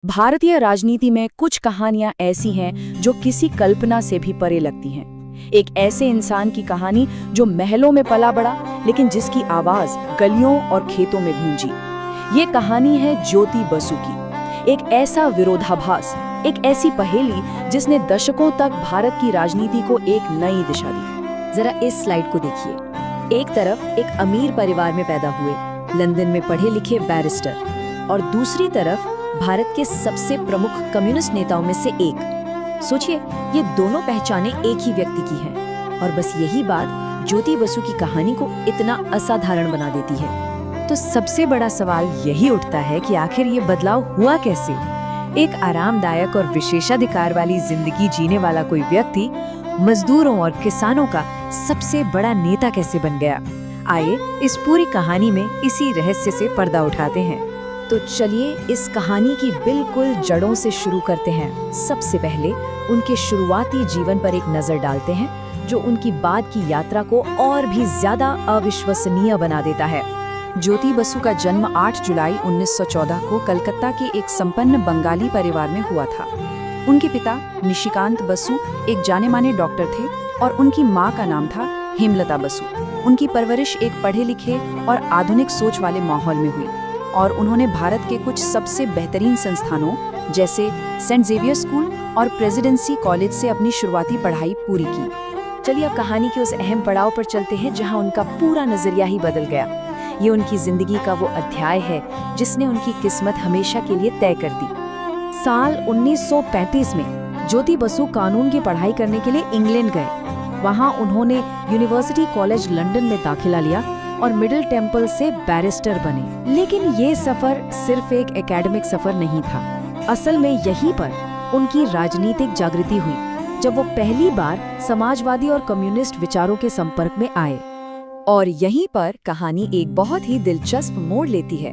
भारतीय राजनीति में कुछ कहानियां ऐसी हैं जो किसी कल्पना से भी परे लगती हैं। एक ऐसे इंसान की कहानी जो महलों में पला बढ़ा, लेकिन जिसकी आवाज गलियों और खेतों में गूंजी। ये कहानी है ज्योति बसु की। एक ऐसा विरोधाभास, एक ऐसी पहेली जिसने दशकों तक भारत की राजनीति को एक नई दिशा दी। जरा इस स्लाइड को देखिए। एक तरफ एक अमीर परिवार में पैदा हुए, लंदन में पढ़े लिखे बैरिस्टर, और दूसरी तरफ भारत के सबसे प्रमुख कम्युनिस्ट नेताओं में से एक। सोचिए, ये दोनों पहचानें एक ही व्यक्ति की हैं, और बस यही बात ज्योति बसु की कहानी को इतना असाधारण बना देती है। तो सबसे बड़ा सवाल यही उठता है कि आखिर ये बदलाव हुआ कैसे? एक आरामदायक और विशेषाधिकार वाली जिंदगी जीने वाला कोई व्यक्ति मजदूरों और किसानों का सबसे बड़ा नेता कैसे बन गया? आइए इस पूरी कहानी में इसी रहस्य से पर्दा उठाते हैं। तो चलिए इस कहानी की बिल्कुल जड़ों से शुरू करते हैं। सबसे पहले उनके शुरुआती जीवन पर एक नजर डालते हैं, जो उनकी बाद की यात्रा को और भी ज्यादा अविश्वसनीय बना देता है। ज्योति बसु का जन्म 8 जुलाई 1914 को कलकत्ता के एक संपन्न बंगाली परिवार में हुआ था। उनके पिता निशिकांत बसु एक जाने-माने डॉक्टर थे और उनकी मां का नाम था हेमलता बसु। उनकी परवरिश एक पढ़े लिखे और आधुनिक सोच वाले माहौल में हुई, और उन्होंने भारत के कुछ सबसे बेहतरीन संस्थानों जैसे सेंट जेवियर स्कूल और प्रेसिडेंसी कॉलेज से अपनी शुरुआती पढ़ाई पूरी की। चलिए अब कहानी के उस अहम पड़ाव पर चलते हैं जहां उनका पूरा नजरिया ही बदल गया। ये उनकी जिंदगी का वो अध्याय है जिसने उनकी किस्मत हमेशा के लिए तय कर दी। साल 1935 में ज्योति बसु कानून की पढ़ाई करने के लिए इंग्लैंड गए। वहाँ उन्होंने यूनिवर्सिटी कॉलेज लंदन में दाखिला लिया और मिडिल टेम्पल से बैरिस्टर बने। लेकिन ये सफर सिर्फ एक एकेडमिक सफर नहीं था। असल में यहीं पर उनकी राजनीतिक जागृति हुई, जब वो पहली बार समाजवादी और कम्युनिस्ट विचारों के संपर्क में आए। और यहीं पर कहानी एक बहुत ही दिलचस्प मोड़ लेती है।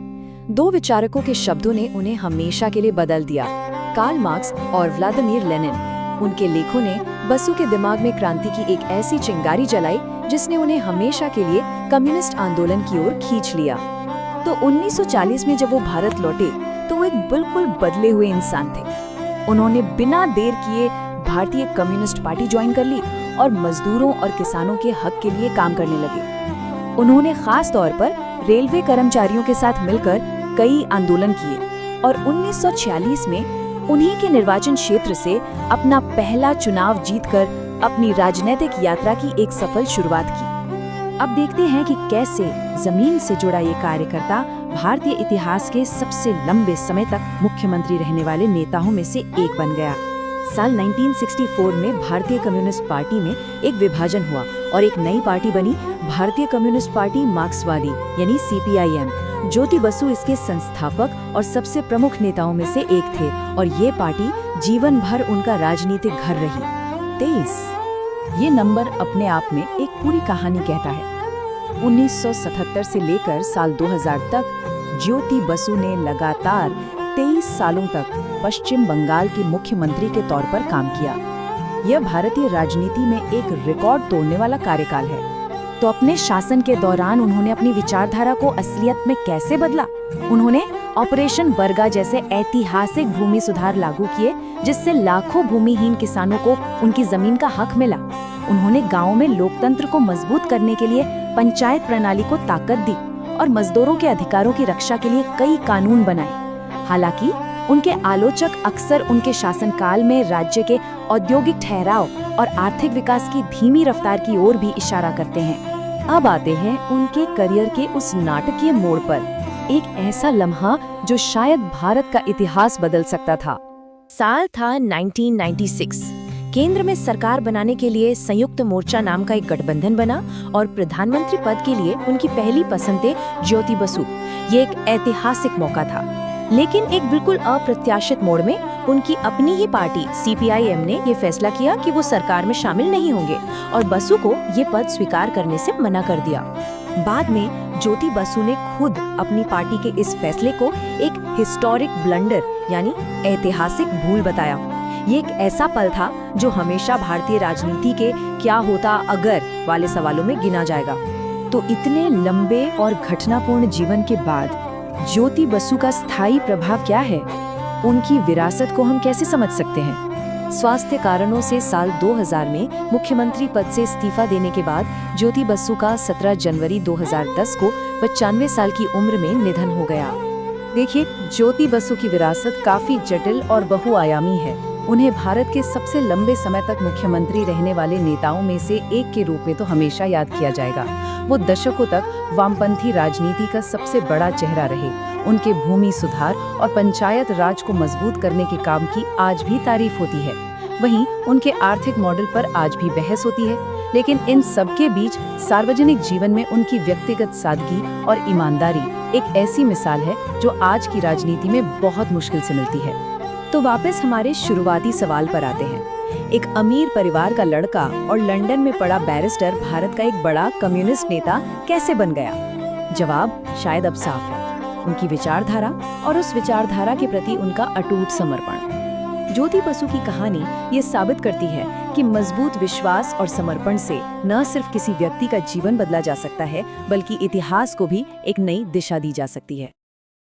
दो विचारकों के शब्दों ने उन्हें हमेशा के लिए बदल दिया, कार्ल मार्क्स और व्लादिमीर लेनिन। उनके लेखों ने बसु के दिमाग में क्रांति की एक ऐसी चिंगारी जलाई जिसने उन्हें हमेशा के लिए कम्युनिस्ट आंदोलन की ओर खींच लिया। तो 1940 में जब वो भारत लौटे तो वो एक बिल्कुल बदले हुए इंसान थे। उन्होंने बिना देर किए भारतीय कम्युनिस्ट पार्टी ज्वाइन कर ली और मजदूरों और किसानों के हक के लिए काम करने लगे। उन्होंने खास तौर पर रेलवे कर्मचारियों के साथ मिलकर कई आंदोलन किए और 1946 में उन्हीं के निर्वाचन क्षेत्र से अपना पहला चुनाव जीतकर अपनी राजनीतिक यात्रा की एक सफल शुरुआत की। अब देखते हैं कि कैसे जमीन से जुड़ा ये कार्यकर्ता भारतीय इतिहास के सबसे लंबे समय तक मुख्यमंत्री रहने वाले नेताओं में से एक बन गया। साल 1964 में भारतीय कम्युनिस्ट पार्टी में एक विभाजन हुआ और एक नई पार्टी बनी, भारतीय कम्युनिस्ट पार्टी मार्क्सवादी यानी CPIM। ज्योति बसु इसके संस्थापक और सबसे प्रमुख नेताओं में से एक थे और ये पार्टी जीवन भर उनका राजनीतिक घर रही। 23 ये नंबर अपने आप में एक पूरी कहानी कहता है। 1977 से लेकर साल 2000 तक ज्योति बसु ने लगातार 23 सालों तक पश्चिम बंगाल के मुख्यमंत्री के तौर पर काम किया। यह भारतीय राजनीति में एक रिकॉर्ड तोड़ने वाला कार्यकाल है। तो अपने शासन के दौरान उन्होंने अपनी विचारधारा को असलियत में कैसे बदला? उन्होंने ऑपरेशन बरगा जैसे ऐतिहासिक भूमि सुधार लागू किए, जिससे लाखों भूमिहीन किसानों को उनकी जमीन का हक मिला। उन्होंने गाँव में लोकतंत्र को मजबूत करने के लिए पंचायत प्रणाली को ताकत दी और मजदूरों के अधिकारों की रक्षा के लिए कई कानून बनाए। हालांकि उनके आलोचक अक्सर उनके शासनकाल में राज्य के औद्योगिक ठहराव और आर्थिक विकास की धीमी रफ्तार की ओर भी इशारा करते हैं। अब आते हैं उनके करियर के उस नाटकीय मोड़ पर, एक ऐसा लम्हा जो शायद भारत का इतिहास बदल सकता था। साल था 1996। केंद्र में सरकार बनाने के लिए संयुक्त मोर्चा नाम का एक गठबंधन बना और प्रधानमंत्री पद के लिए उनकी पहली पसंद थे ज्योति बसु। ये एक ऐतिहासिक मौका था, लेकिन एक बिल्कुल अप्रत्याशित मोड़ में उनकी अपनी ही पार्टी CPIM ने ये फैसला किया कि वो सरकार में शामिल नहीं होंगे और बसु को ये पद स्वीकार करने से मना कर दिया। बाद में ज्योति बसु ने खुद अपनी पार्टी के इस फैसले को एक हिस्टोरिक ब्लंडर यानी ऐतिहासिक भूल बताया। ये एक ऐसा पल था जो हमेशा भारतीय राजनीति के क्या होता अगर वाले सवालों में गिना जाएगा। तो इतने लंबे और घटनापूर्ण जीवन के बाद ज्योति बसु का स्थायी प्रभाव क्या है? उनकी विरासत को हम कैसे समझ सकते हैं? स्वास्थ्य कारणों से साल 2000 में मुख्यमंत्री पद से इस्तीफा देने के बाद ज्योति बसु का 17 जनवरी 2010 को 95 साल की उम्र में निधन हो गया। देखिए, ज्योति बसु की विरासत काफी जटिल और बहुआयामी है। उन्हें भारत के सबसे लंबे समय तक मुख्यमंत्री रहने वाले नेताओं में से एक के रूप में तो हमेशा याद किया जाएगा। वो दशकों तक वामपंथी राजनीति का सबसे बड़ा चेहरा रहे। उनके भूमि सुधार और पंचायत राज को मजबूत करने के काम की आज भी तारीफ होती है। वहीं उनके आर्थिक मॉडल पर आज भी बहस होती है, लेकिन इन सबके बीच सार्वजनिक जीवन में उनकी व्यक्तिगत सादगी और ईमानदारी एक ऐसी मिसाल है जो आज की राजनीति में बहुत मुश्किल से मिलती है। तो वापस हमारे शुरुआती सवाल पर आते हैं। एक अमीर परिवार का लड़का और लंदन में पढ़ा बैरिस्टर भारत का एक बड़ा कम्युनिस्ट नेता कैसे बन गया? जवाब शायद अब साफ है, उनकी विचारधारा और उस विचारधारा के प्रति उनका अटूट समर्पण। ज्योति बसु की कहानी ये साबित करती है कि मजबूत विश्वास और समर्पण से न सिर्फ किसी व्यक्ति का जीवन बदला जा सकता है, बल्कि इतिहास को भी एक नई दिशा दी जा सकती है।